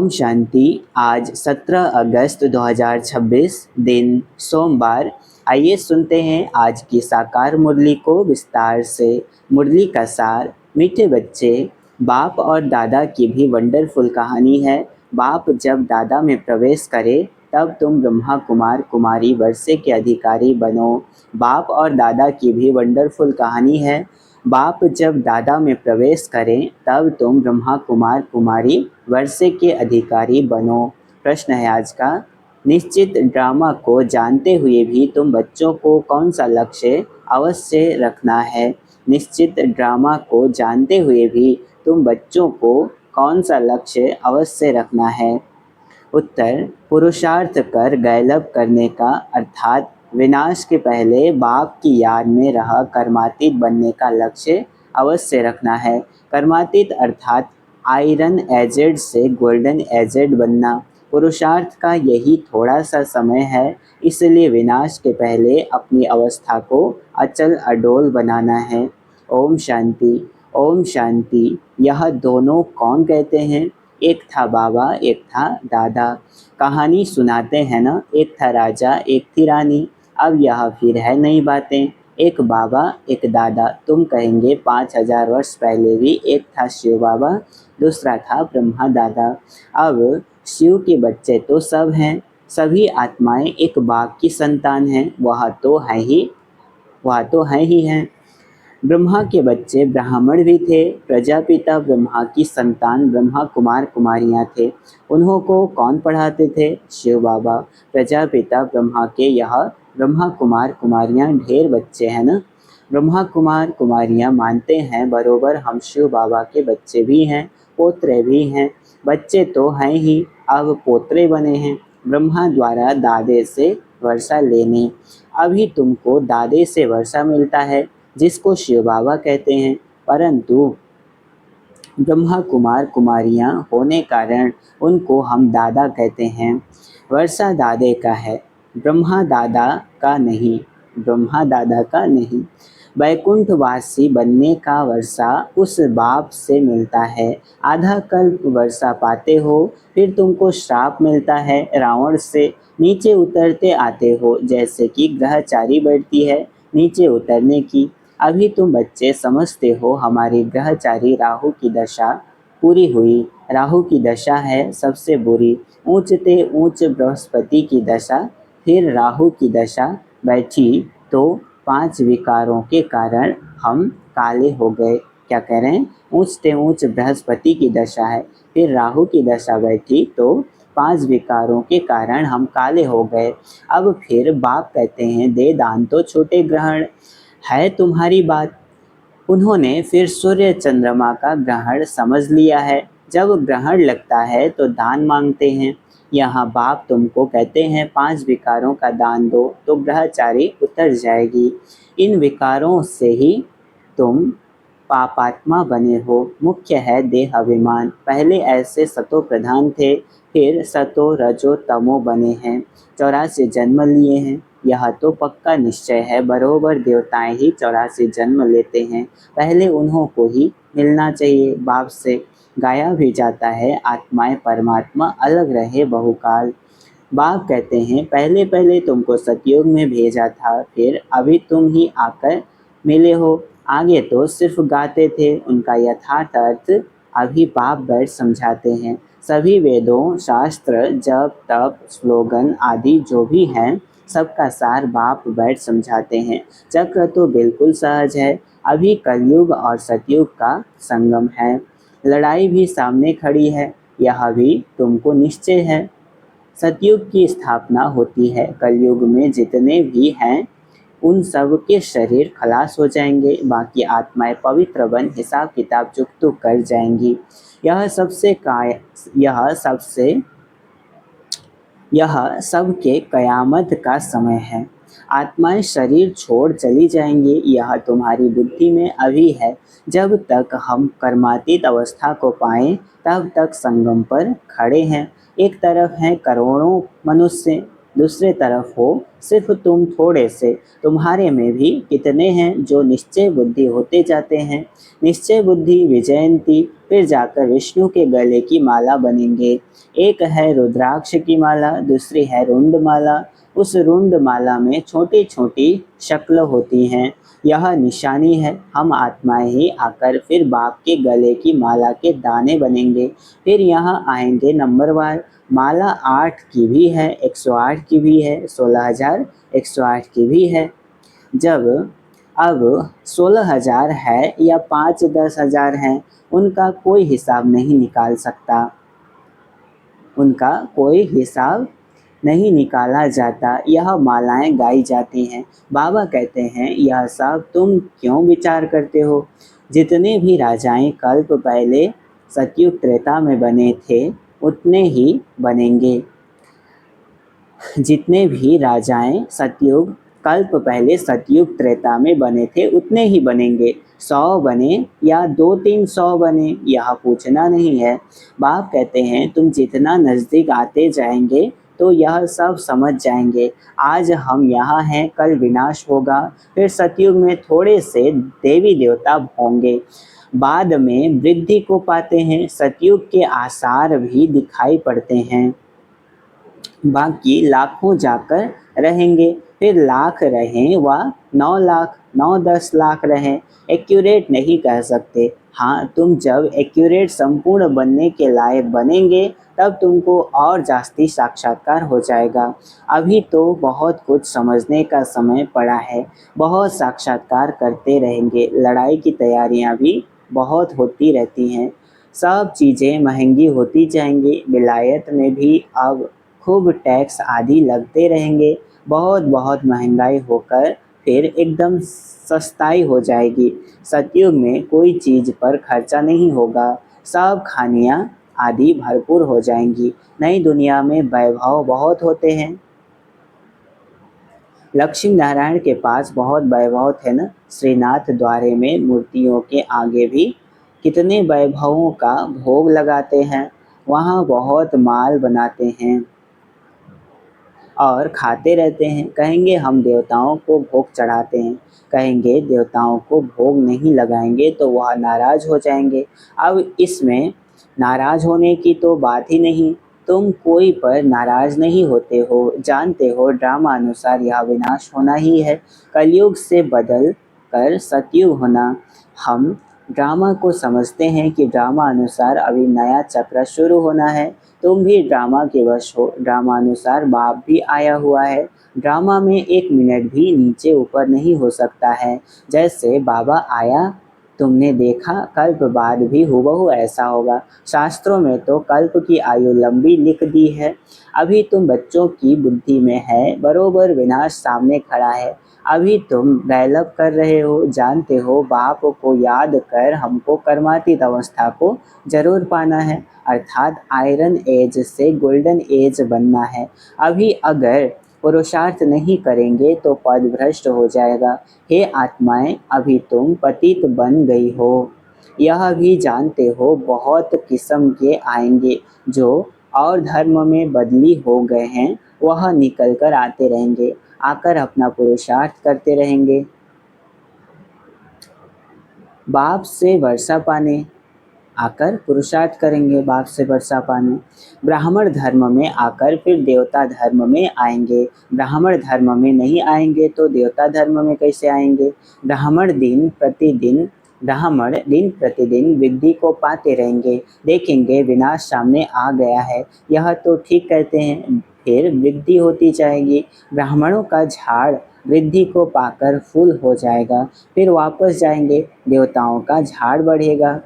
ओम शांति। आज 17 अगस्त 2026 दिन सोमवार। आइए सुनते हैं आज की साकार मुरली को विस्तार से। मुरली का सार। मीठे बच्चे, बाप और दादा की भी वंडरफुल कहानी है। बाप जब दादा में प्रवेश करे तब तुम ब्रह्मा कुमार कुमारी वर्षे के अधिकारी बनो। बाप और दादा की भी वंडरफुल कहानी है। बाप जब दादा में प्रवेश करें तब तुम ब्रह्मा कुमार कुमारी वर्षे के अधिकारी बनो। प्रश्न है आज का, निश्चित ड्रामा को जानते हुए भी तुम बच्चों को कौन सा लक्ष्य अवश्य रखना है। निश्चित ड्रामा को जानते हुए भी तुम बच्चों को कौन सा लक्ष्य अवश्य रखना है। उत्तर, पुरुषार्थ कर गैलब करने का अर्थात विनाश के पहले बाप की याद में रह कर्मातीत बनने का लक्ष्य अवश्य रखना है। कर्मातीत अर्थात आयरन एजेड से गोल्डन एजेड बनना। पुरुषार्थ का यही थोड़ा सा समय है, इसलिए विनाश के पहले अपनी अवस्था को अचल अडोल बनाना है। ओम शांति। ओम शांति। यह दोनों कौन कहते हैं? एक था बाबा, एक था दादा। कहानी सुनाते हैं ना, एक था राजा, एक थी रानी। अब यह फिर है नई बातें। एक बाबा, एक दादा। तुम कहेंगे 5000 वर्ष पहले भी एक था शिव बाबा, दूसरा था ब्रह्मा दादा। अब शिव के बच्चे तो सब हैं, सभी आत्माएं एक बाप की संतान हैं। वह तो है ही हैं। ब्रह्मा के बच्चे ब्राह्मण भी थे। प्रजापिता ब्रह्मा की संतान ब्रह्मा कुमार कुमारियां थे। उन्हों को कौन पढ़ाते थे? शिव बाबा। प्रजापिता ब्रह्मा के यह ब्रह्मा कुमार कुमारियां ढेर बच्चे हैं ना। ब्रह्मा कुमार कुमारियां मानते हैं बरोबर हम शिव बाबा के बच्चे भी हैं, पोत्रे भी हैं। बच्चे तो हैं ही, अब पोत्रे बने हैं। ब्रह्मा द्वारा दादे से वर्षा लेने। अभी तुमको दादे से वर्षा मिलता है, जिसको शिव बाबा कहते हैं, परंतु ब्रह्मा कुमार कुमारियां होने कारण उनको हम दादा कहते हैं। वर्षा दादे का है, ब्रह्मा दादा का नहीं। ब्रह्मा दादा का नहीं। वैकुंठवासी बनने का वर्षा उस बाप से मिलता है। आधा कल्प वर्षा पाते हो, फिर तुमको श्राप मिलता है रावण से। नीचे उतरते आते हो, जैसे कि ग्रहचारी बढ़ती है नीचे उतरने की। अभी तुम बच्चे समझते हो हमारी ग्रहचारी राहु की दशा पूरी हुई। राहु की दशा है सबसे बुरी। ऊंचते ऊंच बृहस्पति की दशा, फिर राहु की दशा बैठी तो 5 विकारों के कारण हम काले हो गए। क्या कह रहे हैं? ऊंचते ऊंच बृहस्पति की दशा है, फिर राहु की दशा बैठी तो 5 विकारों के कारण हम काले हो गए। अब फिर बाप कहते हैं दे दान तो छोटे ग्रहण है तुम्हारी बात। उन्होंने फिर सूर्य चंद्रमा का ग्रहण समझ लिया है। जब ग्रहण लगता है तो दान मांगते हैं। यहाँ बाप तुमको कहते हैं 5 विकारों का दान दो तो ग्रहचारी उतर जाएगी। इन विकारों से ही तुम पापात्मा बने हो। मुख्य है देह अभिमान। पहले ऐसे सतो प्रधान थे, फिर सतो रजो तमो बने हैं। 84 जन्म लिए हैं। यह तो पक्का निश्चय है, बरोबर देवताएं ही 84 जन्म लेते हैं। पहले उन्हों को ही मिलना चाहिए बाप से। गाया भी जाता है आत्माएं परमात्मा अलग रहे बहुकाल। बाप कहते हैं पहले पहले तुमको सतयुग में भेजा था, फिर अभी तुम ही आकर मिले हो। आगे तो सिर्फ गाते थे, उनका यथार्थ अर्थ अभी बाप बैठ समझाते हैं। सभी वेदों, शास्त्र, जप तप, स्लोगन आदि जो भी हैं, सबका सार बाप बैठ समझाते हैं। चक्र तो बिल्कुल सहज है। अभी कलयुग और सतयुग का संगम है। लड़ाई भी सामने खड़ी है, यह भी तुमको निश्चय है। सतयुग की स्थापना होती है। कलयुग में जितने भी हैं उन सब के शरीर खलास हो जाएंगे, बाकी आत्माएं पवित्र बन हिसाब किताब चुकतुक कर जाएंगी। यह सबके कयामत का समय है। आत्माएं शरीर छोड़ चली जाएंगी, यह तुम्हारी बुद्धि में अभी है। जब तक हम कर्मातीत अवस्था को पाएं तब तक संगम पर खड़े हैं। एक तरफ हैं करोड़ों मनुष्य, दूसरे तरफ हो सिर्फ तुम थोड़े से, तुम्हारे में भी कितने हैं जो निश्चय बुद्धि होते जाते हैं। निश्चय बुद्धि विजयंती फिर जाकर विष्णु के गले की माला बनेंगे। एक है रुद्राक्ष की माला, दूसरी है रुंड माला। उस रुंड माला में छोटी छोटी शक्ल होती हैं। यह निशानी है, हम आत्माएं ही आकर फिर बाप के गले की माला के दाने बनेंगे। फिर यहाँ आएंगे नंबरवार। माला 8 की भी है, 108 की भी है, 16,108 की भी है। जब अब 16,000 है या 5-10 हजार हैं, उनका कोई हिसाब नहीं निकाल सकता, उनका कोई हिसाब नहीं निकाला जाता। यह मालाएं गाई जाती हैं। बाबा कहते हैं, यह सब तुम क्यों विचार करते हो। जितने भी राजाएं कल्प पहले सतयुग त्रेता में बने थे उतने ही बनेंगे। जितने भी राजाएं सतयुग कल्प पहले सतयुग त्रेता में बने थे उतने ही बनेंगे। 100 बने या 2-300 बने, यह पूछना नहीं है। बाप कहते हैं, तुम जितना नज़दीक आते जाएंगे तो यह सब समझ जाएंगे। आज हम यहाँ हैं, कल विनाश होगा, फिर सतयुग में थोड़े से देवी देवता होंगे, बाद में वृद्धि को पाते हैं। सतयुग के आसार भी दिखाई पड़ते हैं। बाकी लाखों जाकर रहेंगे, फिर लाख रहें व 9 लाख 9-10 लाख रहें, एक्यूरेट नहीं कह सकते। हाँ, तुम जब एक्यूरेट संपूर्ण बनने के लायक बनेंगे तब तुमको और जास्ती साक्षात्कार हो जाएगा। अभी तो बहुत कुछ समझने का समय पड़ा है, बहुत साक्षात्कार करते रहेंगे। लड़ाई की तैयारियां भी बहुत होती रहती हैं, सब चीज़ें महंगी होती जाएंगी। विलायत में भी अब खूब टैक्स आदि लगते रहेंगे। बहुत बहुत महंगाई होकर फिर एकदम सस्ताई हो जाएगी। सतयुग में कोई चीज़ पर खर्चा नहीं होगा, सब खानियाँ आदि भरपूर हो जाएंगी। नई दुनिया में वैभव बहुत होते हैं। लक्ष्मी नारायण के पास बहुत वैभव थे न। श्रीनाथ द्वारे में मूर्तियों के आगे भी कितने वैभवों का भोग लगाते हैं। वहाँ बहुत माल बनाते हैं और खाते रहते हैं। कहेंगे हम देवताओं को भोग चढ़ाते हैं, कहेंगे देवताओं को भोग नहीं लगाएंगे तो वह नाराज हो जाएंगे। अब इसमें नाराज होने की तो बात ही नहीं, तुम कोई पर नाराज नहीं होते हो, जानते हो ड्रामा अनुसार यह विनाश होना ही है, कलयुग से बदल कर सतयुग होना। हम ड्रामा को समझते हैं कि ड्रामा अनुसार अभी नया चक्र शुरू होना है। तुम भी ड्रामा के वश हो, ड्रामा अनुसार बाप भी आया हुआ है। ड्रामा में 1 मिनट भी नीचे ऊपर नहीं हो सकता है। जैसे बाबा आया तुमने देखा, कल्प बाद भी हूबहू ऐसा होगा। शास्त्रों में तो कल्प की आयु लंबी लिख दी है। अभी तुम बच्चों की बुद्धि में है, बरोबर विनाश सामने खड़ा है। अभी तुम डेवलप कर रहे हो, जानते हो बाप को याद कर हमको कर्मातीत अवस्था को जरूर पाना है, अर्थात आयरन एज से गोल्डन एज बनना है। अभी अगर पुरुषार्थ नहीं करेंगे तो पद भ्रष्ट हो जाएगा। हे आत्माएं, अभी तुम पतित बन गई हो, यह भी जानते हो। बहुत किस्म के आएंगे जो और धर्म में बदली हो गए हैं, वह निकल कर आते रहेंगे, आकर अपना पुरुषार्थ करते रहेंगे। बाप से वर्षा पाने आकर पुरुषार्थ करेंगे, बाप से वर्षा पाने। ब्राह्मण धर्म में आकर फिर देवता धर्म में आएंगे। ब्राह्मण धर्म में नहीं आएंगे तो देवता धर्म में कैसे आएंगे। ब्राह्मण दिन प्रतिदिन वृद्धि को पाते रहेंगे, देखेंगे विनाश सामने आ गया है, यह तो ठीक कहते हैं, फिर वृद्धि होती जाएगी। ब्राह्मणों का झाड़ वृद्धि को पाकर फूल हो जाएगा, फिर वापस जाएंगे, देवताओं का झाड़ बढ़ेगा।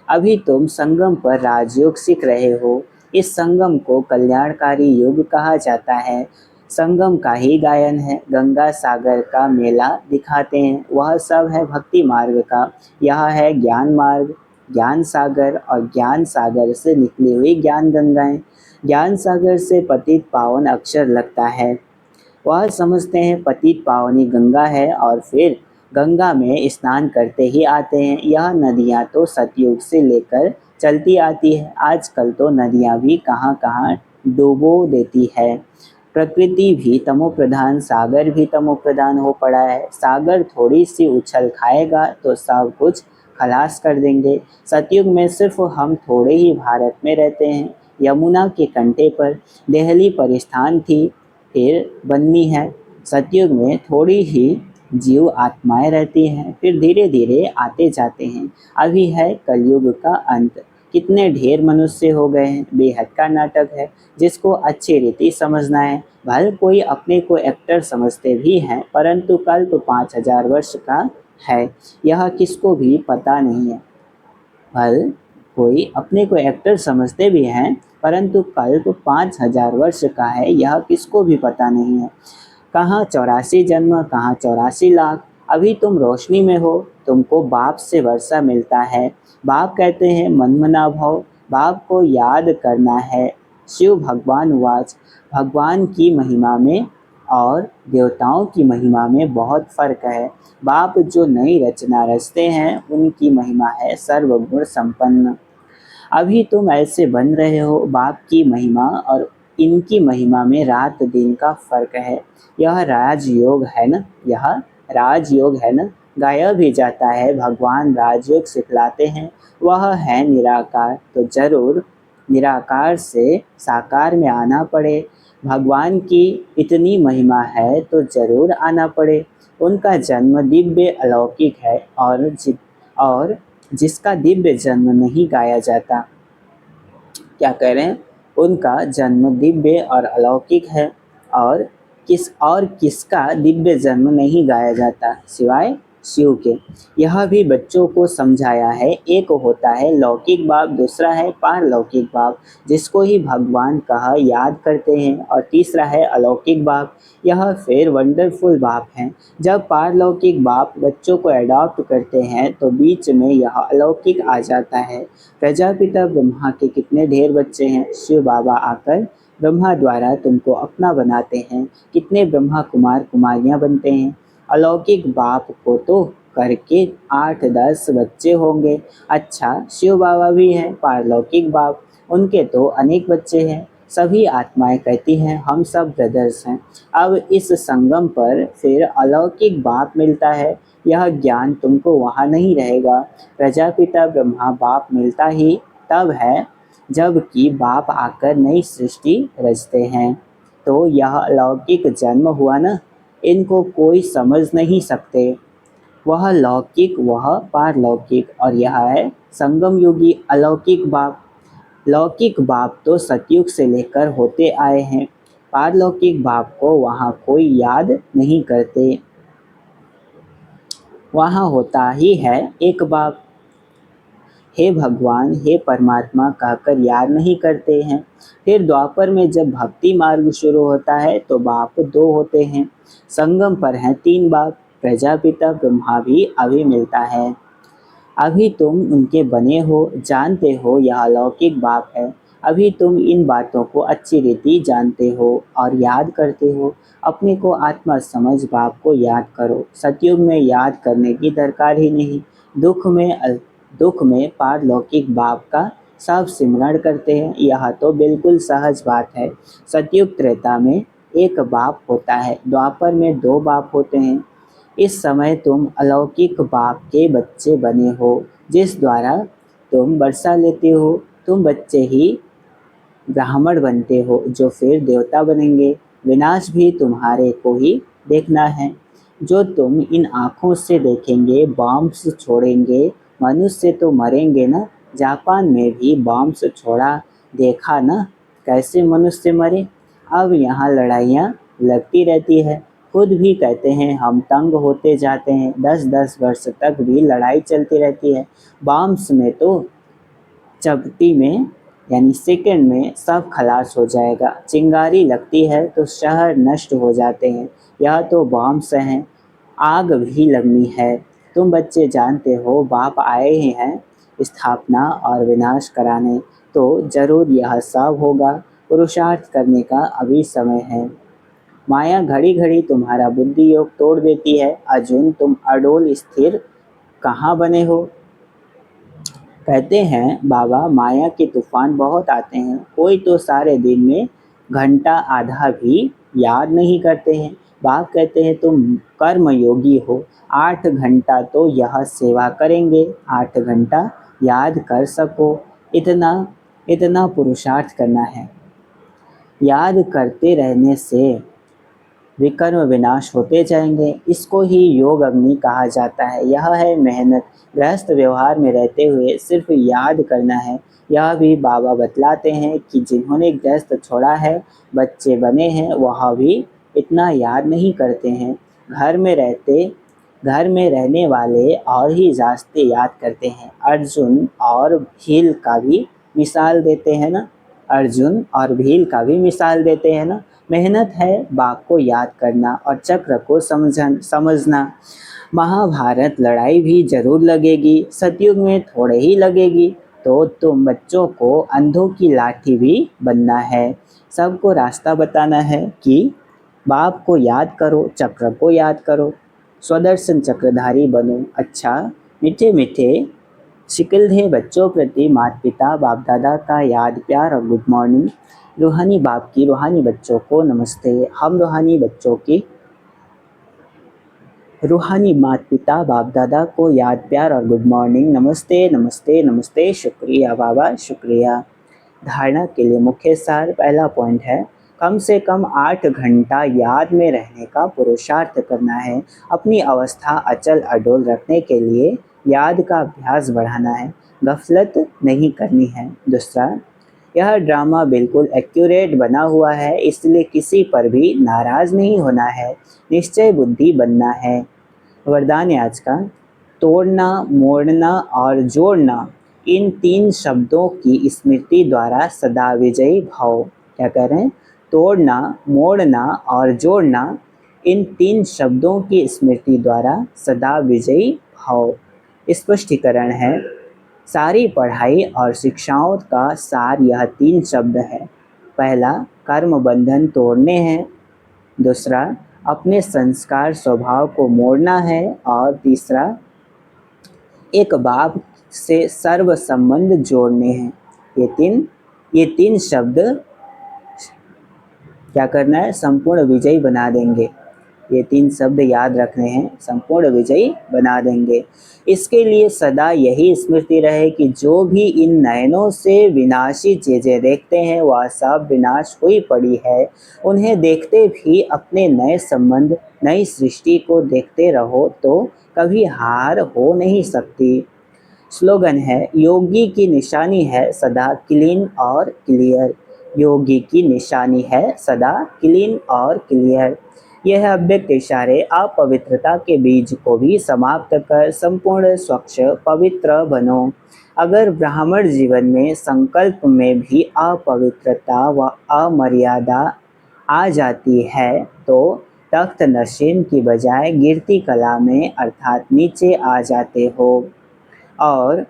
अभी तुम संगम पर राजयोग सीख रहे हो। इस संगम को कल्याणकारी युग कहा जाता है। संगम का ही गायन है, गंगा सागर का मेला दिखाते हैं, वह सब है भक्ति मार्ग का। यह है ज्ञान मार्ग, ज्ञान सागर, और ज्ञान सागर से निकली हुई ज्ञान गंगाएं। ज्ञान सागर से पतित पावन अक्षर लगता है, वह समझते हैं पतित पावनी गंगा है और फिर गंगा में स्नान करते ही आते हैं। यह नदियाँ तो सतयुग से लेकर चलती आती है, आजकल तो नदियाँ भी कहाँ कहाँ डुबो देती है। प्रकृति भी तमोप्रधान, सागर भी तमोप्रधान हो पड़ा है। सागर थोड़ी सी उछल खाएगा तो सब कुछ खलास कर देंगे। सतयुग में सिर्फ हम थोड़े ही भारत में रहते हैं। यमुना के कंढे पर देहली परिस्थान थी, फिर बननी है। सतयुग में थोड़ी ही जीव आत्माएं रहती हैं, फिर धीरे धीरे आते जाते हैं। अभी है कलयुग का अंत। कितने ढेर मनुष्य हो गए हैं, बेहद का नाटक है जिसको अच्छी रीति समझना है। भले कोई अपने को एक्टर समझते भी हैं, परंतु कल्प 5000 वर्ष का है, यह किसको भी पता नहीं है। भले कोई अपने को एक्टर समझते भी हैं, परंतु कल्प 5000 वर्ष का है, यह किसको भी पता नहीं है। कहाँ 84 जन्म, कहाँ 84 लाख। अभी तुम रोशनी में हो, तुमको बाप से वर्षा मिलता है। बाप कहते हैं मनमना भव, बाप को याद करना है। शिव भगवान वाच, भगवान की महिमा में और देवताओं की महिमा में बहुत फर्क है। बाप जो नई रचना रचते हैं, उनकी महिमा है सर्वगुण संपन्न। अभी तुम ऐसे बन रहे हो, बाप की महिमा और इनकी महिमा में रात दिन का फर्क है। यह राजयोग है ना, यह राजयोग है ना। गाया भी जाता है भगवान राजयोग सिखलाते हैं, वह है निराकार। तो जरूर निराकार से साकार में आना पड़े। भगवान की इतनी महिमा है तो जरूर आना पड़े। उनका जन्म दिव्य अलौकिक है, और जिसका दिव्य जन्म नहीं गाया जाता, क्या कह रहे हैं, उनका जन्म दिव्य और अलौकिक है। और किसका दिव्य जन्म नहीं गाया जाता सिवाय शिव के। यह भी बच्चों को समझाया है। एक होता है लौकिक बाप, दूसरा है पारलौकिक बाप, जिसको ही भगवान कहा याद करते हैं, और तीसरा है अलौकिक बाप, यह फिर वंडरफुल बाप है। जब पारलौकिक बाप बच्चों को अडॉप्ट करते हैं तो बीच में यह अलौकिक आ जाता है। प्रजापिता ब्रह्मा के कितने ढेर बच्चे हैं, शिव बाबा आकर ब्रह्मा द्वारा तुमको अपना बनाते हैं। कितने ब्रह्मा कुमार कुमारियां बनते हैं। अलौकिक बाप को तो करके 8-10 बच्चे होंगे। अच्छा, शिव बाबा भी हैं पारलौकिक बाप, उनके तो अनेक बच्चे हैं। सभी आत्माएं कहती हैं हम सब ब्रदर्स हैं। अब इस संगम पर फिर अलौकिक बाप मिलता है। यह ज्ञान तुमको वहाँ नहीं रहेगा। प्रजापिता ब्रह्मा बाप मिलता ही तब है जबकि बाप आकर नई सृष्टि रचते हैं। तो यह अलौकिक जन्म हुआ ना, इनको कोई समझ नहीं सकते। वह लौकिक, वह पारलौकिक, और यह है संगम युगी अलौकिक बाप। लौकिक बाप तो सतयुग से लेकर होते आए हैं। पारलौकिक बाप को वहाँ कोई याद नहीं करते। वहाँ होता ही है एक बाप। हे भगवान, हे परमात्मा कहकर याद नहीं करते हैं। फिर द्वापर में जब भक्ति मार्ग शुरू होता है तो बाप 2 होते हैं। संगम पर हैं 3 बाप। प्रजापिता ब्रह्मा भी अभी मिलता है। अभी तुम उनके बने हो, जानते हो यह अलौकिक बाप है। अभी तुम इन बातों को अच्छी रीति जानते हो और याद करते हो। अपने को आत्मा समझ बाप को याद करो। सतयुग में याद करने की दरकार ही नहीं। दुख में पारलौकिक बाप का सब सिमरण करते हैं, यह तो बिल्कुल सहज बात है। सतयुग त्रेता में एक बाप होता है, द्वापर में 2 बाप होते हैं। इस समय तुम अलौकिक बाप के बच्चे बने हो, जिस द्वारा तुम वर्षा लेते हो। तुम बच्चे ही ब्राह्मण बनते हो, जो फिर देवता बनेंगे। विनाश भी तुम्हारे को ही देखना है। जो तुम इन आँखों से देखेंगे, बॉम्ब्स छोड़ेंगे। मनुष्य तो मरेंगे ना। जापान में भी बॉम्ब्स छोड़ा, देखा ना कैसे मनुष्य मरे। अब यहाँ लड़ाइयाँ लगती रहती है। खुद भी कहते हैं हम तंग होते जाते हैं। 10-10 वर्ष तक भी लड़ाई चलती रहती है। बॉम्ब्स में तो चपटी में यानी सेकंड में सब खलास हो जाएगा। चिंगारी लगती है तो शहर नष्ट हो जाते हैं। यह तो बॉम्ब्स हैं, आग भी लगनी है। तुम बच्चे जानते हो बाप आए ही हैं स्थापना और विनाश कराने, तो जरूर यह सब होगा। पुरुषार्थ करने का अभी समय है। माया घड़ी घड़ी तुम्हारा बुद्धि योग तोड़ देती है। अर्जुन, तुम अडोल स्थिर कहाँ बने हो। कहते हैं बाबा माया के तूफान बहुत आते हैं, कोई तो सारे दिन में घंटा आधा भी याद नहीं करते हैं। बाप कहते हैं तुम कर्मयोगी हो, 8 घंटा तो यह सेवा करेंगे, 8 घंटा याद कर सको, इतना इतना पुरुषार्थ करना है। याद करते रहने से विकर्म विनाश होते जाएंगे। इसको ही योग अग्नि कहा जाता है। यह है मेहनत। गृहस्थ व्यवहार में रहते हुए सिर्फ याद करना है। यह भी बाबा बतलाते हैं कि जिन्होंने गृहस्थ छोड़ा है, बच्चे बने हैं, वह भी इतना याद नहीं करते हैं। घर में रहने वाले और ही जास्ते याद करते हैं। अर्जुन और भील का भी मिसाल देते हैं ना। अर्जुन और भील का भी मिसाल देते हैं ना। मेहनत है बाघ को याद करना और चक्र को समझना। महाभारत लड़ाई भी जरूर लगेगी, सतयुग में थोड़े ही लगेगी। तो तुम बच्चों को अंधों की लाठी भी बनना है। सबको रास्ता बताना है कि बाप को याद करो, चक्र को याद करो, स्वदर्शन चक्रधारी बनो। अच्छा, मीठे मीठे शिकलधे बच्चों प्रति माता पिता बाप दादा का याद प्यार और गुड मॉर्निंग। रूहानी बाप की रूहानी बच्चों को नमस्ते। हम रूहानी बच्चों की रूहानी माता पिता बाप दादा को याद प्यार और गुड मॉर्निंग। नमस्ते नमस्ते नमस्ते। शुक्रिया बाबा, शुक्रिया। धारणा के लिए मुख्य सार। पहला पॉइंट है, कम से कम 8 घंटा याद में रहने का पुरुषार्थ करना है। अपनी अवस्था अचल अडोल रखने के लिए याद का अभ्यास बढ़ाना है, गफलत नहीं करनी है। दूसरा, यह ड्रामा बिल्कुल एक्यूरेट बना हुआ है, इसलिए किसी पर भी नाराज नहीं होना है, निश्चय बुद्धि बनना है। वरदान आज का, तोड़ना, मोड़ना और जोड़ना, इन 3 शब्दों की स्मृति द्वारा सदा विजयी भाव। क्या कह रहे हैं? तोड़ना, मोड़ना और जोड़ना, इन 3 शब्दों की स्मृति द्वारा सदा विजयी भाव। स्पष्टीकरण है, सारी पढ़ाई और शिक्षाओं का सार यह 3 शब्द है। पहला, कर्म बंधन तोड़ने हैं। दूसरा, अपने संस्कार स्वभाव को मोड़ना है। और तीसरा, एक बाप से सर्व संबंध जोड़ने हैं। ये तीन शब्द क्या करना है? संपूर्ण विजयी बना देंगे। ये 3 शब्द याद रखने हैं, संपूर्ण विजयी बना देंगे। इसके लिए सदा यही स्मृति रहे कि जो भी इन नयनों से विनाशी चीजें देखते हैं वह सब विनाश हुई पड़ी है। उन्हें देखते भी अपने नए संबंध, नई सृष्टि को देखते रहो तो कभी हार हो नहीं सकती। स्लोगन है, योगी की निशानी है सदा क्लीन और क्लियर। योगी की निशानी है सदा क्लीन और क्लियर। यह अव्यक्त इशारे अपवित्रता के बीज को भी समाप्त कर संपूर्ण स्वच्छ पवित्र बनो। अगर ब्राह्मण जीवन में संकल्प में भी अपवित्रता व अमर्यादा आ जाती है तो तख्त नशीन की बजाय गिरती कला में अर्थात नीचे आ जाते हो। और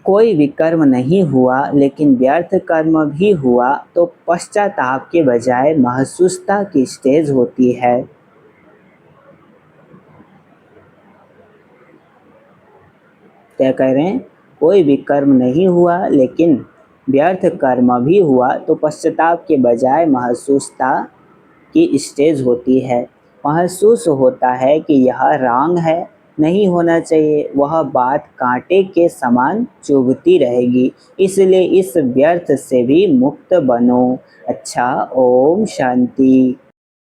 कोई विकर्म नहीं हुआ लेकिन व्यर्थ कर्म भी हुआ तो पश्चाताप के बजाय महसूसता की स्टेज होती है। क्या कह रहे हैं? कोई विकर्म नहीं हुआ लेकिन व्यर्थ कर्म भी हुआ तो पश्चाताप के बजाय महसूसता की स्टेज होती है। महसूस होता है कि यह रॉन्ग है, नहीं होना चाहिए, वह बात कांटे के समान चुभती रहेगी, इसलिए इस व्यर्थ से भी मुक्त बनो। अच्छा, ओम शांति।